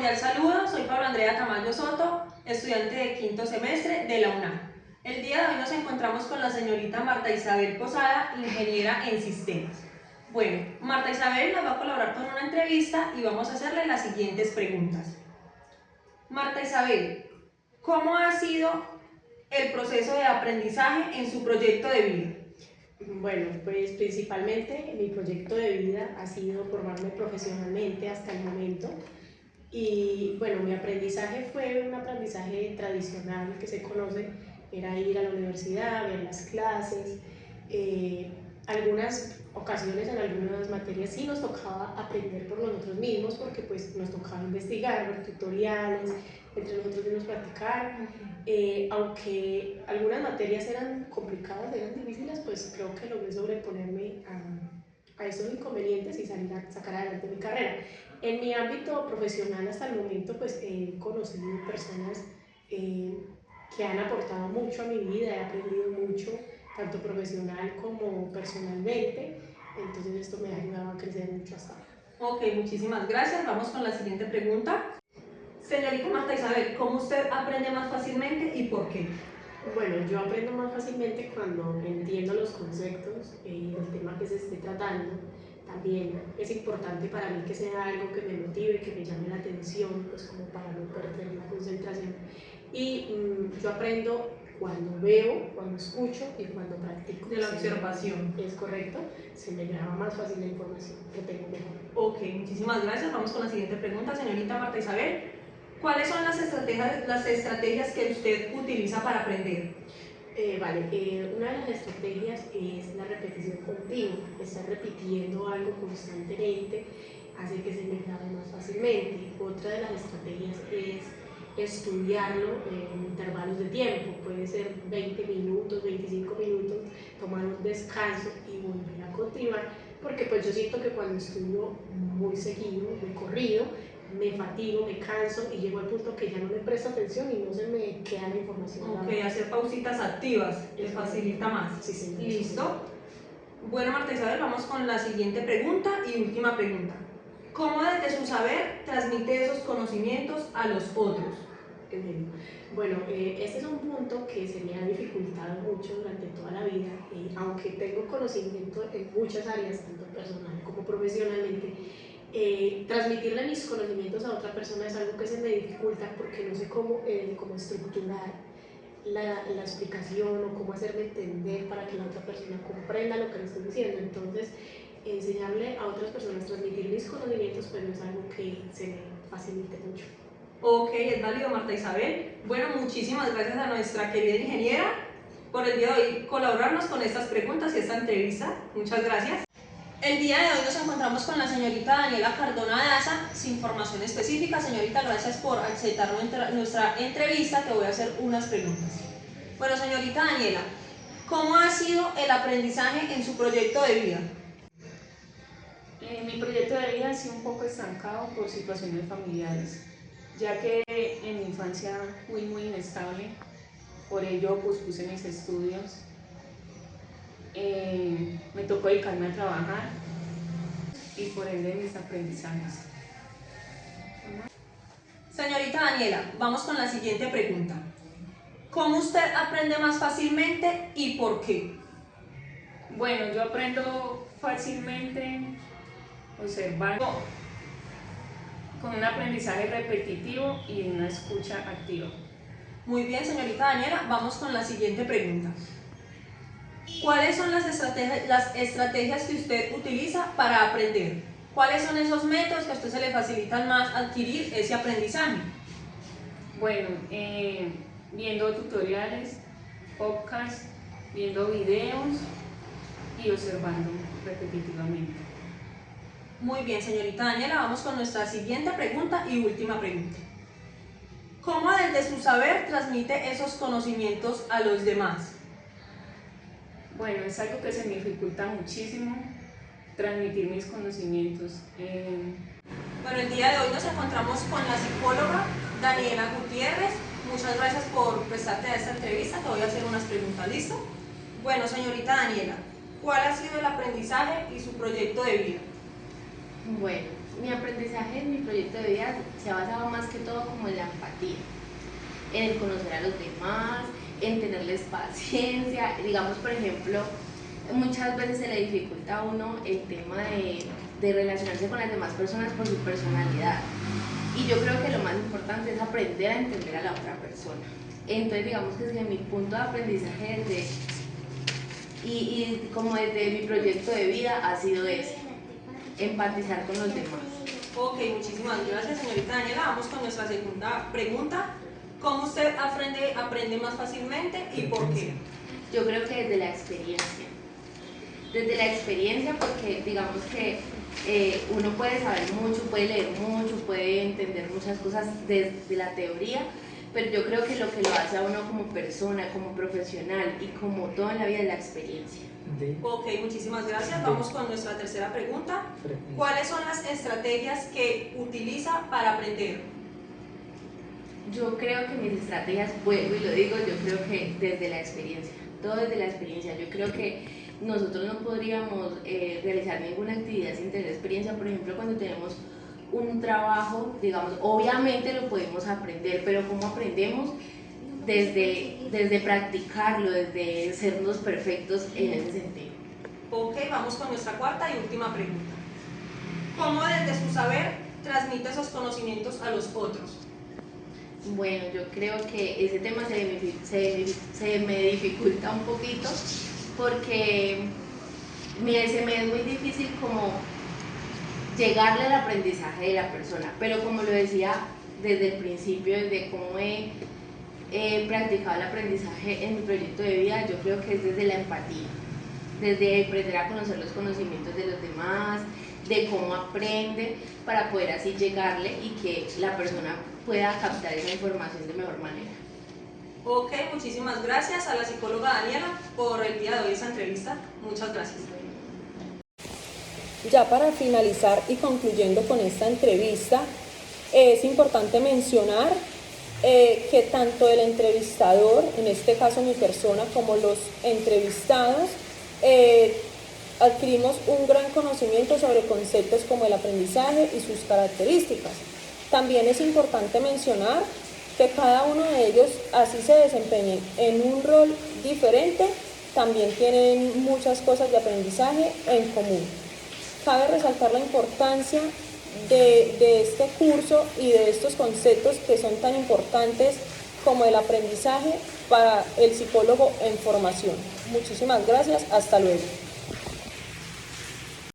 cordial saludo, soy Pablo Andrea Camayo Soto, estudiante de quinto semestre de la UNAM. El día de hoy nos encontramos con la señorita Marta Isabel Posada, ingeniera en sistemas. Bueno, Marta Isabel nos va a colaborar con una entrevista y vamos a hacerle las siguientes preguntas. Marta Isabel, ¿cómo ha sido el proceso de aprendizaje en su proyecto de vida? Bueno, pues principalmente mi proyecto de vida ha sido formarme profesionalmente hasta el momento y bueno, mi aprendizaje fue un aprendizaje tradicional que se conoce, era ir a la universidad, ver las clases, algunas ocasiones en algunas materias sí nos tocaba aprender por nosotros mismos porque pues nos tocaba investigar, ver tutoriales, entre nosotros mismos practicar, aunque algunas materias eran complicadas, eran difíciles, pues creo que logré sobreponerme a esos inconvenientes y sacar adelante mi carrera. En mi ámbito profesional hasta el momento pues he conocido personas que han aportado mucho a mi vida, he aprendido mucho, tanto profesional como personalmente, entonces esto me ha ayudado a crecer mucho hasta ahora. Ok, muchísimas gracias. Vamos con la siguiente pregunta. Señorita Marta Isabel, ¿cómo usted aprende más fácilmente y por qué? Bueno, yo aprendo más fácilmente cuando entiendo los conceptos del tema que se esté tratando. También es importante para mí que sea algo que me motive, que me llame la atención, pues como para no perder la concentración. Y yo aprendo cuando veo, cuando escucho y cuando practico. De la observación. Es correcto, se me graba más fácil la información, lo tengo mejor. Ok, muchísimas gracias. Vamos con la siguiente pregunta, señorita Marta Isabel. ¿Cuáles son las estrategias que usted utiliza para aprender? Una de las estrategias es la repetición continua, estar repitiendo algo constantemente hace que se me grabe más fácilmente. Otra de las estrategias es estudiarlo en intervalos de tiempo, puede ser 20 minutos, 25 minutos, tomar un descanso y volver a continuar, porque pues yo siento que cuando estudio muy seguido, muy corrido, me fatigo, me canso y llego al punto que ya no le presto atención y no se me queda la información. Ok, hacer pausitas activas te facilita más. Sí, señor. ¿Listo? Bueno, Marta Isabel, vamos con la siguiente pregunta y última pregunta. ¿Cómo desde su saber transmite esos conocimientos a los otros? Bueno, este es un punto que se me ha dificultado mucho durante toda la vida, aunque tengo conocimiento en muchas áreas, tanto personal como profesionalmente. Transmitirle mis conocimientos a otra persona es algo que se me dificulta porque no sé cómo estructurar la explicación o cómo hacerme entender para que la otra persona comprenda lo que le estoy diciendo. Entonces, enseñarle a otras personas a transmitir mis conocimientos pues no es algo que se me facilite mucho. Ok, es válido, Marta Isabel. Bueno, muchísimas gracias a nuestra querida ingeniera por el día de hoy colaborarnos con estas preguntas y esta entrevista. Muchas gracias. El día de hoy nos encontramos con la señorita Daniela Cardona Daza, sin formación específica. Señorita, gracias por aceptar nuestra entrevista. Te voy a hacer unas preguntas. Bueno, señorita Daniela, ¿cómo ha sido el aprendizaje en su proyecto de vida? Mi proyecto de vida ha sido un poco estancado por situaciones familiares, ya que en mi infancia fui muy inestable, por ello pospuse mis estudios. Me tocó dedicarme a trabajar y por ende mis aprendizajes. Señorita Daniela, vamos con la siguiente pregunta. ¿Cómo usted aprende más fácilmente y por qué? Bueno, yo aprendo fácilmente observando, con un aprendizaje repetitivo y una escucha activa. Muy bien, señorita Daniela, vamos con la siguiente pregunta. ¿Cuáles son las estrategias que usted utiliza para aprender? ¿Cuáles son esos métodos que a usted se le facilitan más adquirir ese aprendizaje? Bueno, viendo tutoriales, podcasts, viendo videos y observando repetitivamente. Muy bien, señorita Daniela, vamos con nuestra siguiente pregunta y última pregunta. ¿Cómo desde su saber transmite esos conocimientos a los demás? Bueno, es algo que se me dificulta muchísimo, transmitir mis conocimientos. Bueno, el día de hoy nos encontramos con la psicóloga Daniela Gutiérrez. Muchas gracias por prestarte a esta entrevista. Te voy a hacer unas preguntas, ¿listo? Bueno, señorita Daniela, ¿cuál ha sido el aprendizaje y su proyecto de vida? Bueno, Mi aprendizaje en mi proyecto de vida se ha basado más que todo como en la empatía, en el conocer a los demás, en tenerles paciencia. Digamos, por ejemplo, muchas veces se le dificulta a uno el tema de relacionarse con las demás personas por su personalidad. Y yo creo que lo más importante es aprender a entender a la otra persona. Entonces, digamos que desde mi punto de aprendizaje y como desde mi proyecto de vida ha sido ese, empatizar con los demás. Ok, muchísimas gracias, señorita Daniela. Vamos con nuestra segunda pregunta. ¿Cómo usted aprende más fácilmente y por qué? Yo creo que desde la experiencia. Desde la experiencia, porque digamos que uno puede saber mucho, puede leer mucho, puede entender muchas cosas desde la teoría, pero yo creo que lo hace a uno como persona, como profesional y como todo en la vida es la experiencia. Ok, muchísimas gracias. Vamos con nuestra tercera pregunta. ¿Cuáles son las estrategias que utiliza para aprender? Yo creo que mis estrategias, vuelvo y lo digo, yo creo que desde la experiencia, todo desde la experiencia. Yo creo que nosotros no podríamos realizar ninguna actividad sin tener experiencia. Por ejemplo, cuando tenemos un trabajo, digamos, obviamente lo podemos aprender, pero ¿cómo aprendemos? Desde practicarlo, desde sernos perfectos en ese sentido. Ok, vamos con nuestra cuarta y última pregunta. ¿Cómo desde su saber transmite esos conocimientos a los otros? Bueno, yo creo que ese tema se me dificulta un poquito porque se me es muy difícil como llegarle al aprendizaje de la persona, pero como lo decía desde el principio, desde cómo he practicado el aprendizaje en mi proyecto de vida, yo creo que es desde la empatía, desde aprender a conocer los conocimientos de los demás, de cómo aprende, para poder así llegarle y que la persona pueda captar esa información de mejor manera. Ok, muchísimas gracias a la psicóloga Daniela por el día de hoy esa entrevista. Muchas gracias. Ya para finalizar y concluyendo con esta entrevista, es importante mencionar que tanto el entrevistador, en este caso mi persona, como los entrevistados, adquirimos un gran conocimiento sobre conceptos como el aprendizaje y sus características. También es importante mencionar que cada uno de ellos, así se desempeñen en un rol diferente, también tienen muchas cosas de aprendizaje en común. Cabe resaltar la importancia de este curso y de estos conceptos que son tan importantes como el aprendizaje para el psicólogo en formación. Muchísimas gracias, hasta luego.